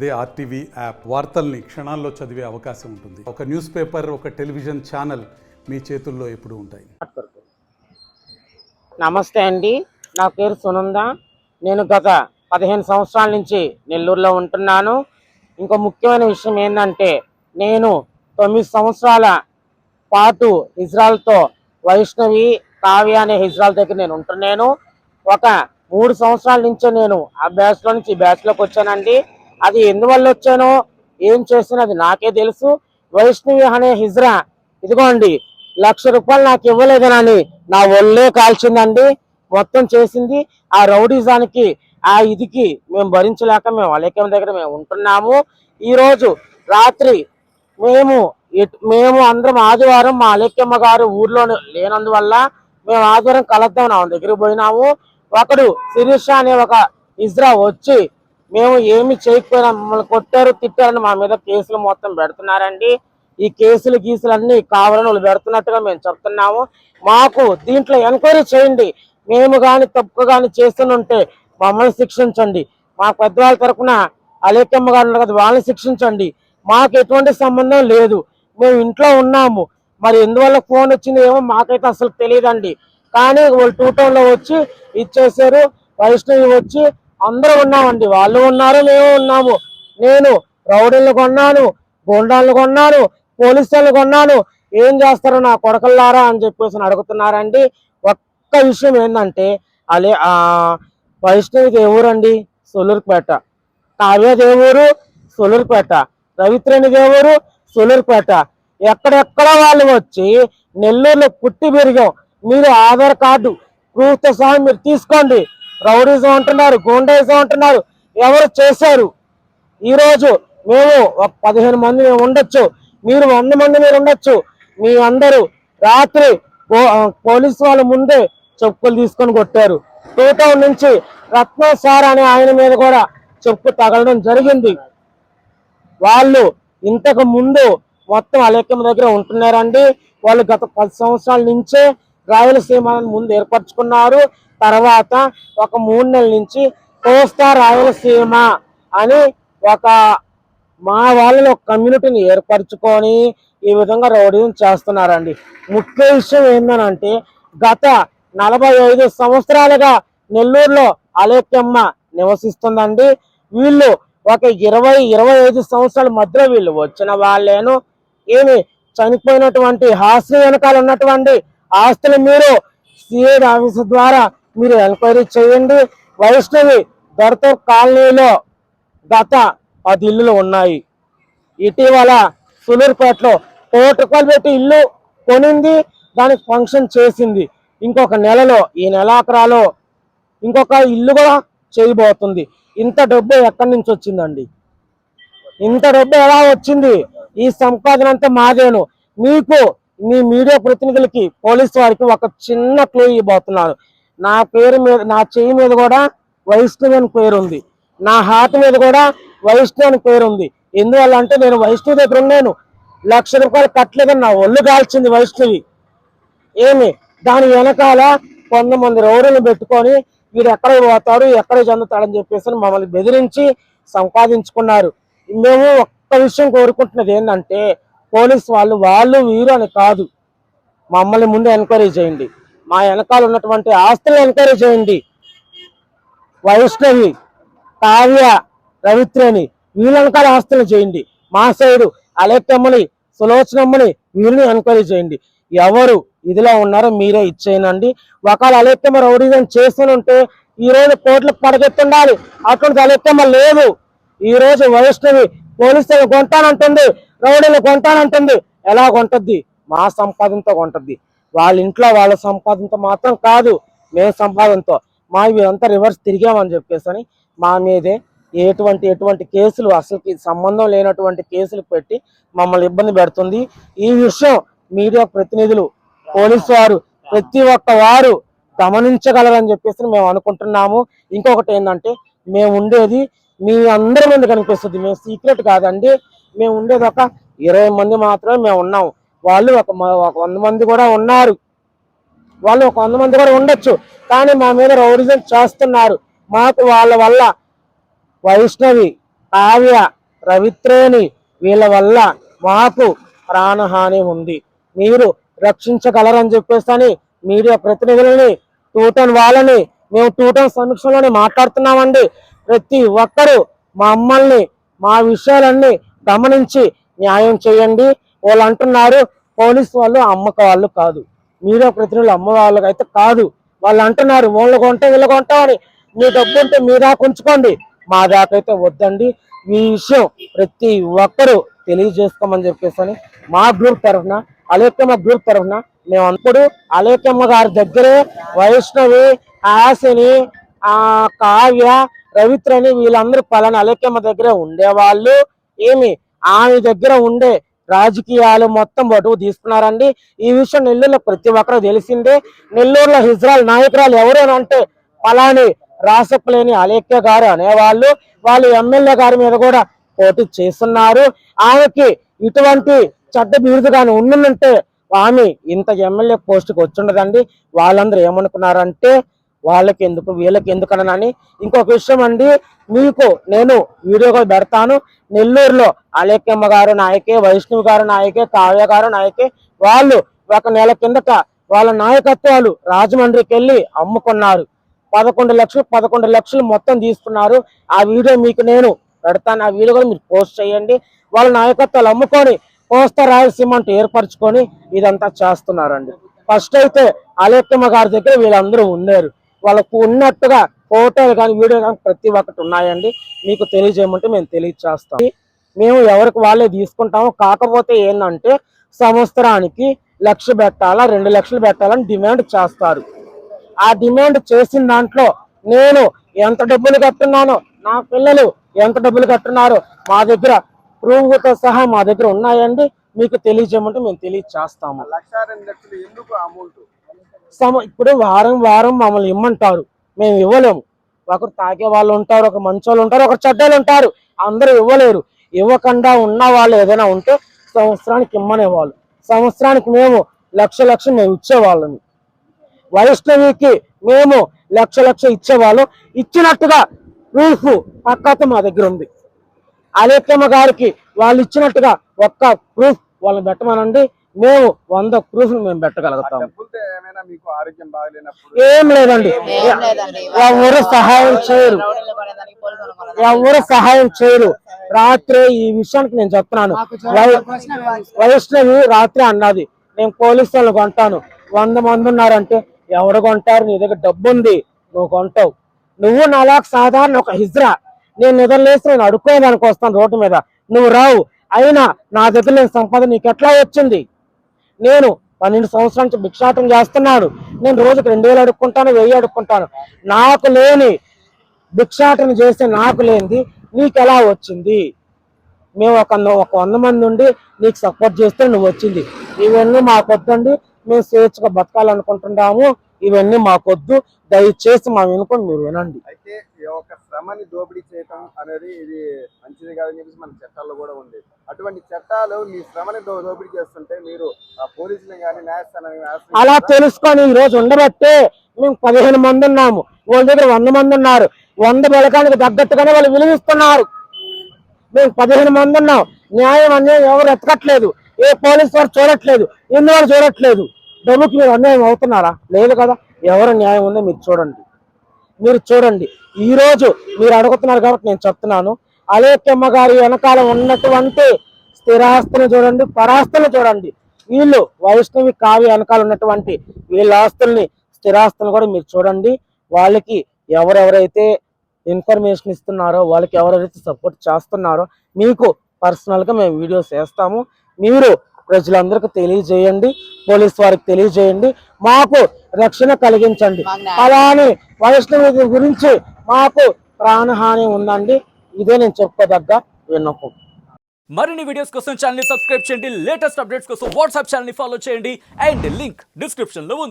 అదే RTV app వార్తల్ని క్షణాల్లో చదివే అవకాశం ఉంటుంది. ఒక న్యూస్ పేపర్, ఒక టెలివిజన్ ఛానల్ మీ చేతుల్లో ఎప్పుడూ ఉంటాయి. నమస్తే అండి, నా పేరు సునంద. నేను గత 15 సంవత్సరాల నుంచి నెల్లూరులో ఉంటున్నాను. ఇంకో ముఖ్యమైన విషయం ఏంటంటే, నేను 9 సంవత్సరాల పాటు హిజ్రాలతో వైష్ణవి కావ్య అనే హిజ్రాల దగ్గర నేను ఉంటున్నాను. ఒక 3 సంవత్సరాల నుంచే నేను ఆ బ్యాచ్లో నుంచి ఈ బ్యాచ్లోకి వచ్చానండి. అది ఎందువల్ల వచ్చానో ఏం చేసినా అది నాకే తెలుసు. వైష్ణవి అనే హిజ్రా ఇదిగోండి ₹1,00,000 నాకు ఇవ్వలేదనని నా ఒళ్ళే కాల్చిందండి. మొత్తం చేసింది ఆ రౌడీజానికి, ఆ ఇదికి మేము భరించలేక మేము అలేఖ్యం దగ్గర మేము ఉంటున్నాము. ఈరోజు రాత్రి మేము అందరం ఆదివారం మా అలేఖ్యమ్మ గారు ఊర్లో లేనందువల్ల మేము ఆదివారం కలుద్దాం ఆమె దగ్గరికి పోయినాము. ఒకడు శిరీష అనే ఒక ఇజ్రా వచ్చి మేము ఏమి చేయకపోయినా మమ్మల్ని కొట్టారు, తిట్టారని మా మీద కేసులు మొత్తం పెడుతున్నారండి. ఈ కేసులు అన్ని కావాలని వాళ్ళు పెడుతున్నట్టుగా మేము చెప్తున్నాము. మాకు దీంట్లో ఎంక్వైరీ చేయండి. మేము కానీ తప్పు కానీ చేస్తుంటే మమ్మల్ని శిక్షించండి. మా పెద్దవాళ్ళ తరఫున అలేఖ్యమ్మ గారు ఉన్నారు కదా, వాళ్ళని శిక్షించండి. మాకు ఎటువంటి సంబంధం లేదు, మేము ఇంట్లో ఉన్నాము. మరి ఎందువల్ల ఫోన్ వచ్చింది ఏమో మాకైతే అసలు తెలియదండి. కానీ వాళ్ళు 2 టౌన్లో వచ్చి ఇచ్చేసారు. వైష్ణవి వచ్చి అందరూ ఉన్నామండి, వాళ్ళు ఉన్నారు, మేము ఉన్నాము. నేను రౌడీలను కొన్నాను, గోండాలను కొన్నాను, పోలీసులను కొన్నాను. ఏం చేస్తారు నా కొడకల్లారా అని చెప్పేసి అడుగుతున్నారండి. ఒక్క విషయం ఏంటంటే, వైష్ణవి దేవురండి సొల్లూరుపేట, కావ్య దేవురు సొల్లూరుపేట, రవిత్రేణి దేవురు సొల్లూరుపేట. ఎక్కడెక్కడ వాళ్ళు వచ్చి నెల్లూరులో పుట్టి పెరిగాం. మీరు ఆధార్ కార్డు ప్రూఫ్తో సహా మీరు తీసుకోండి. రౌడీజం అంటున్నారు, గోండాయిజం అంటున్నారు, ఎవరు చేశారు? ఈరోజు మేము ఒక 15 మంది మేము ఉండొచ్చు, మీరు 100 మంది మీరు ఉండొచ్చు. మీ అందరూ రాత్రి పోలీసు వాళ్ళ ముందే చెప్పులు తీసుకొని కొట్టారు. 2 టౌన్ నుంచి రత్నం సార్ అనే ఆయన మీద కూడా చెప్పు తగలడం జరిగింది. వాళ్ళు ఇంతకు ముందు మొత్తం అలేఖ్యం దగ్గర ఉంటున్నారండి. వాళ్ళు గత 10 సంవత్సరాల నుంచే రాయలసీమ ముందు ఏర్పరచుకున్నారు. తర్వాత ఒక 3 నెలల నుంచి కోస్తా రాయలసీమ అని ఒక మా వాళ్ళని ఒక కమ్యూనిటీని ఏర్పరచుకొని ఈ విధంగా రౌడీజం చేస్తున్నారండి. ముఖ్య విషయం ఏంటంటే, గత 45 సంవత్సరాలుగా నెల్లూరులో అలేఖ్యమ్మ నివసిస్తుందండి. వీళ్ళు ఒక 20-25 సంవత్సరాల మధ్యలో వీళ్ళు వచ్చిన వాళ్ళేను. ఏమి చనిపోయినటువంటి హాస్టల్ వెనకాల ఉన్నటువంటి ఆస్తులు మీరు సిఐడి ఆఫీసు ద్వారా మీరు ఎంక్వైరీ చేయండి. వైష్ణవి దొరతో కాలనీలో గత 10 ఇల్లులు ఉన్నాయి. ఇటీవల సొల్లూరుపేటలో ₹1,00,000 పెట్టి ఇల్లు కొనింది, దానికి ఫంక్షన్ చేసింది. ఇంకొక నెలలో, ఈ నెలాఖరాలో ఇంకొక ఇల్లు కూడా చేయబోతుంది. ఇంత డబ్బు ఎక్కడి నుంచి వచ్చిందండి? ఇంత డబ్బు ఎలా వచ్చింది? ఈ సంపాదన అంతా మాదేను. మీకు మీ మీడియా ప్రతినిధులకి, పోలీసు వారికి ఒక చిన్న క్లూ ఇవ్వబోతున్నాను. నా పేరు మీద, నా చెయ్యి మీద కూడా వైష్ణవి అని పేరు ఉంది, నా హార్ట్ మీద కూడా వైష్ణవి అని పేరు ఉంది. ఎందువల్ల అంటే నేను వైష్ణవి దగ్గర ఉన్నాను. ₹1,00,000 కట్టలేదని నా ఒళ్ళు కాల్చింది వైష్ణవి. ఏమి దాని వెనకాల కొంతమంది రౌడీలను పెట్టుకొని వీడు ఎక్కడ పోతాడు, ఎక్కడ చెందుతాడని చెప్పేసి మమ్మల్ని బెదిరించి సంపాదించుకున్నారు. మేము ఒక్క విషయం కోరుకుంటున్నది ఏంటంటే, పోలీసు వాళ్ళు వీరు అని కాదు, మమ్మల్ని ముందు ఎంక్వైరీ చేయండి. మా వెనకాల ఉన్నటువంటి ఆస్తులను ఎంక్వైరీ చేయండి. వైష్ణవి, కావ్య, రవిత్రేణి వీళ్ళ వెనకాల ఆస్తులను చేయండి. మా సైడు అలేఖ్యమ్మని, సులోచనమ్మని వీరిని ఎంక్వైరీ చేయండి. ఎవరు ఇదిలో ఉన్నారో మీరే ఇచ్చేయనండి. ఒకవేళ అలేఖ్యమ్మ రౌడీజం చేస్తుంటే ఈరోజు కోర్టులకు పడగెత్తుండాలి. అటువంటి అలేఖ్యమ్మ లేదు. ఈరోజు వైష్ణవి పోలీసులు కొంటానంటుంది, రౌడీలు కొంటానంటుంది. ఎలా కొంటద్ది? మా సంపాదనతో కొంటద్ది. వాళ్ళ ఇంట్లో వాళ్ళ సంపాదనతో మాత్రం కాదు, మేము సంపాదనతో. మా ఇదంతా రివర్స్ తిరిగామని చెప్పేసి మా మీదే ఎటువంటి కేసులు, అసలుకి సంబంధం లేనటువంటి కేసులు పెట్టి మమ్మల్ని ఇబ్బంది పెడుతుంది. ఈ విషయం మీడియా ప్రతినిధులు, పోలీసు వారు, ప్రతి ఒక్క వారు గమనించగలరని చెప్పేసి మేము అనుకుంటున్నాము. ఇంకొకటి ఏంటంటే, మేము ఉండేది మీ అందరి మంది కనిపిస్తుంది, మేము సీక్రెట్ కాదండి. మేము ఉండేది ఒక 20 మంది మాత్రమే మేము ఉన్నాము. వాళ్ళు ఒక 100 మంది కూడా ఉన్నారు, వాళ్ళు ఒక 100 మంది కూడా ఉండొచ్చు. కానీ మా మీద రౌడీజం చేస్తున్నారు. మాకు వాళ్ళ వల్ల వైష్ణవి కావ్య, రవిత్రేణి వీళ్ళ వల్ల మాకు ప్రాణహాని ఉంది, మీరు రక్షించగలరని చెప్పేసి మీడియా ప్రతినిధులని టూటన్ వాళ్ళని మేము టూటన్ సమీక్షలోనే మాట్లాడుతున్నామండి. ప్రతి ఒక్కరూ మమ్మల్ని మా విషయాలన్నీ గమనించి న్యాయం చేయండి. వాళ్ళు అంటున్నారు పోలీసు వాళ్ళు అమ్మక వాళ్ళు కాదు, మీడియా ప్రతినిధులు అమ్మ వాళ్ళకి అయితే కాదు. వాళ్ళు అంటున్నారు వాళ్ళు కొంటాం వీళ్ళు కొంటామని. మీ డబ్బు ఉంటే మీ దాకా ఉంచుకోండి, మా దాకా అయితే వద్దండి. ఈ విషయం ప్రతి ఒక్కరూ తెలియజేసుకోమని చెప్పేసి మా గ్రూప్ తరఫున, అలేఖ్యమ్మ గ్రూప్ తరఫున మేము అప్పుడు అలేఖ్యమ్మ గారి దగ్గరే వైష్ణవి, హాసిని, కావ్య, రవిత్రని వీళ్ళందరూ పలానా అలేఖ్యమ్మ దగ్గరే ఉండేవాళ్ళు. ఏమి ఆమె దగ్గర ఉండే రాజకీయాలు మొత్తం బటువు తీసుకున్నారండి. ఈ విషయం నెల్లూరులో ప్రతి ఒక్కరూ తెలిసిందే. నెల్లూరులో హిజ్రాల్ నాయకురాలు ఎవరు అంటే పలాని రాసప్పలేని అలేఖ్య గారు అనేవాళ్ళు. వాళ్ళు ఎమ్మెల్యే గారి మీద కూడా పోటీ చేస్తున్నారు. ఆమెకి ఇటువంటి చెడ్డ బిరుదు కానీ ఉండుంటే ఆమె ఇంత ఎమ్మెల్యే పోస్టుకి వచ్చిండదండి. వాళ్ళందరూ ఏమనుకున్నారంటే వాళ్ళకి ఎందుకు వీళ్ళకి ఎందుకనని. ఇంకొక విషయం అండి, మీకు నేను వీడియోగా పెడతాను. నెల్లూరులో అలేఖ్యమ్మ గారు నాయకే, వైష్ణవి గారు నాయకే, కావ్య గారు నాయకే. వాళ్ళు 1 నెల కిందట వాళ్ళ నాయకత్వాలు రాజమండ్రికి వెళ్ళి అమ్ముకున్నారు. 11 లక్షలు మొత్తం తీసుకున్నారు. ఆ వీడియో మీకు నేను పెడతాను, ఆ వీడియో కూడా మీరు పోస్ట్ చేయండి. వాళ్ళ నాయకత్వాలు అమ్ముకొని కోస్తా రాయలసీమ అంటూ ఏర్పరచుకొని ఇదంతా చేస్తున్నారండి. ఫస్ట్ అయితే అలేఖ్యమ్మ గారి దగ్గర వీళ్ళందరూ ఉన్నారు. వాళ్ళకు ఉన్నట్టుగా ఫోటోలు కానీ వీడియో కానీ ప్రతి ఒక్కటి ఉన్నాయండి. మీకు తెలియజేయమంటే మేము తెలియజేస్తాం. మేము ఎవరికి వాళ్ళే తీసుకుంటాము. కాకపోతే ఏంటంటే సంవత్సరానికి 1,00,000 పెట్టాలా 2 లక్షలు పెట్టాలని డిమాండ్ చేస్తారు. ఆ డిమాండ్ చేసిన దాంట్లో నేను ఎంత డబ్బులు కట్టున్నానో, నా పిల్లలు ఎంత డబ్బులు కట్టున్నారో మా దగ్గర ప్రూఫ్తో సహా మా దగ్గర ఉన్నాయండి. మీకు తెలియజేయమంటే మేము తెలియజేస్తాము. 1,00,000, 2 లక్షలు ఎందుకు అమౌంట్? ఇప్పుడు వారం వారం మమ్మల్ని ఇమ్మంటారు, మేము ఇవ్వలేము. ఒకరు తాగే వాళ్ళు ఉంటారు, ఒక మంచోళ్ళు ఉంటారు, ఒకరు చెడ్డలు ఉంటారు. అందరూ ఇవ్వలేరు. ఇవ్వకుండా ఉన్న వాళ్ళు ఏదైనా ఉంటే సంవత్సరానికి ఇమ్మనేవాళ్ళు. సంవత్సరానికి మేము లక్ష మేము ఇచ్చేవాళ్ళని. వైష్ణవికి మేము లక్ష ఇచ్చేవాళ్ళం. ఇచ్చినట్టుగా ప్రూఫ్ పక్కతో మా దగ్గర ఉంది. అలేఖ్యమ్మ గారికి వాళ్ళు ఇచ్చినట్టుగా ఒక్క ప్రూఫ్ వాళ్ళని పెట్టమనండి, మేము 100 ప్రూఫ్లు మేము పెట్టగలుగుతాం. ఏం లేదండి, ఎవరు సహాయం చేయరు, ఎవరు సహాయం చేయరు. రాత్రి ఈ విషయానికి నేను చెప్తున్నాను. వైష్ణవి రాత్రి అన్నది నేను పోలీసు వాళ్ళు కొంటాను, 100 మంది ఉన్నారంటే ఎవరు కొంటారు? నీ దగ్గర డబ్బు ఉంది, నువ్వు కొంటావు. నువ్వు నాలాగా సాధారణ ఒక హిజ్రా, నేను నిద్రలేసి నేను అడుక్కునేదానికి వస్తాను రోడ్డు మీద, నువ్వు రావు. అయినా నా దగ్గర నేను సంపాదన నీకు ఎట్లా వచ్చింది? నేను 12 సంవత్సరాల నుంచి భిక్షాటం చేస్తున్నాను. నేను రోజుకి 2,000 అడుక్కుంటాను, 1000 అడుక్కుంటాను. నాకు లేని భిక్షాటన చేస్తే నాకు లేనిది నీకు ఎలా వచ్చింది? మేము ఒక 100 మంది ఉండి నీకు సపోర్ట్ చేస్తే నువ్వు వచ్చింది. ఇవన్నీ మాకొద్దండి, మేము స్వేచ్ఛగా బతకాలనుకుంటున్నాము. ఇవన్నీ మాకొద్దు, దయచేసి మా వినుకొని మీరు వినండి. అయితే ఒక శ్రమని దోపిడీ చేయటం అనేది ఇది మంచిది కాదని చెప్పేసి మన చట్టాల్లో కూడా ఉంది. అటువంటి చట్టాలు మీ శ్రమని దోపిడీ చేస్తుంటే మీరు పోలీసులు కానీ న్యాయస్థానాన్ని అలా తెలుసుకొని ఈ రోజు ఉండబట్టే మేము 15 మంది ఉన్నాము, వాళ్ళ దగ్గర 100 మంది ఉన్నారు. 100 బలకానికి తగ్గట్టుగానే వాళ్ళు విలువిస్తున్నారు. మేము 15 మంది ఉన్నాం. న్యాయం అన్యాయం ఎవరు ఎత్తకట్లేదు, ఏ పోలీసు వారు చూడట్లేదు, ఎందువల్ల చూడట్లేదు? డబ్బుకి మీరు అన్యాయం అవుతున్నారా? లేదు కదా. ఎవరు న్యాయం ఉందో మీరు చూడండి, మీరు చూడండి. ఈ రోజు మీరు అడుగుతున్నారు కాబట్టి నేను చెప్తున్నాను. అలేఖ్యమ్మ గారి వెనకాల ఉన్నటువంటి స్థిరాస్తులు చూడండి, పరాస్తులు చూడండి. వీళ్ళు వైష్ణవి కావ్య వెనకాల ఉన్నటువంటి వీళ్ళ ఆస్తుల్ని, స్థిరాస్తులు కూడా మీరు చూడండి. వాళ్ళకి ఎవరెవరైతే ఇన్ఫర్మేషన్ ఇస్తున్నారో, వాళ్ళకి ఎవరెవరైతే సపోర్ట్ చేస్తున్నారో మీకు పర్సనల్గా మేము వీడియోస్ వేస్తాము. మీరు ప్రజలందరికీ తెలియజేయండి, పోలీస్ వారికి తెలియజేయండి, మాకు రక్షణ కలిగించండి. అలానే వైష్ణవి గురించి మాకు ప్రాణహాని ఉందండి. ఇదే నేను చెప్పుకోదగ్గ విన్నపం. మరిన్ని వీడియోస్ కోసం ఛానల్ ని సబ్స్క్రైబ్ చేయండి. లేటెస్ట్ అప్డేట్స్ కోసం వాట్సాప్ ఛానల్ ని ఫాలో చేయండి. అండ్ లింక్ డిస్క్రిప్షన్ లో ఉంది.